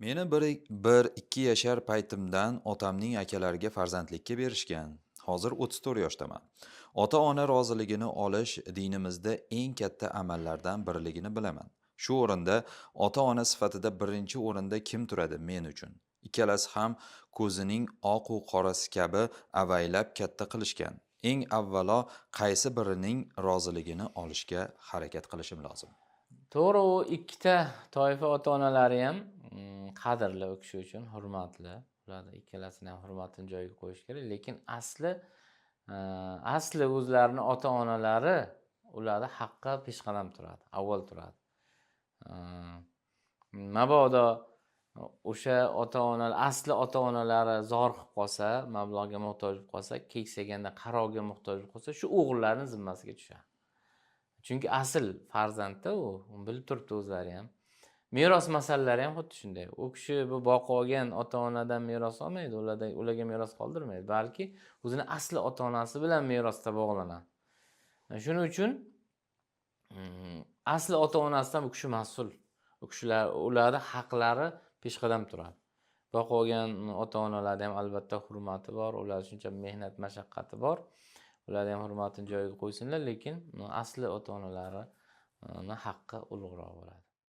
Meni bir ikki yashar paytimdan otamning akalariga farzandlikka berishgan. Hozir 34 yoshdaman. Ota-ona roziligini olish dinimizda eng katta amallardan biriligini bilaman. Shu o'rinda ota-ona sifatida birinchi o'rinda kim turadi men uchun? Ikkalasi ham ko'zining oq u qorasi kabi avaylab katta qilishgan. Eng avvalo qaysi birining roziligini olishga harakat qilishim lozim? To'g'ri, u ikkita toifa ota-onalari ham qadrli u kishi uchun, hurmatli. Ularni ikkalasini ham hurmatini joyiga qo'yish kerak. Lekin asli o'zlarini ota-onalari ularni haqqi peshqadam turadi, avval turadi. Ə, Mabodo o'sha asli ota-onalari zor qilib qolsa, mablag'ga muhtoj bo'lib qolsa, keksayganda qarovga muhtoj bo'lib qolsa, shu o'g'illarni zimmasiga tushadi. Chunki asl farzandda u, bilib turibdi o'zlari ham. Meros masalalari ham xuddi shunday. U kishi bu boqib olgan ota-onadan meros olmaydi, ularga meros qoldirmaydi, balki o'zini asli ota-onasi bilan merosda bog'lanadi. Shuning uchun asli ota-onasidan u kishi mas'ul. Ularning haqlari peshqadam turadi. Boqib olgan ota-onalarga ham albatta hurmati bor, ular shuncha mehnat mashaqqati bor. Ularni ham hurmatini joyiga qo'ysinlar, lekin asli ota-onalari haqqi ulug'roq bo'ladi.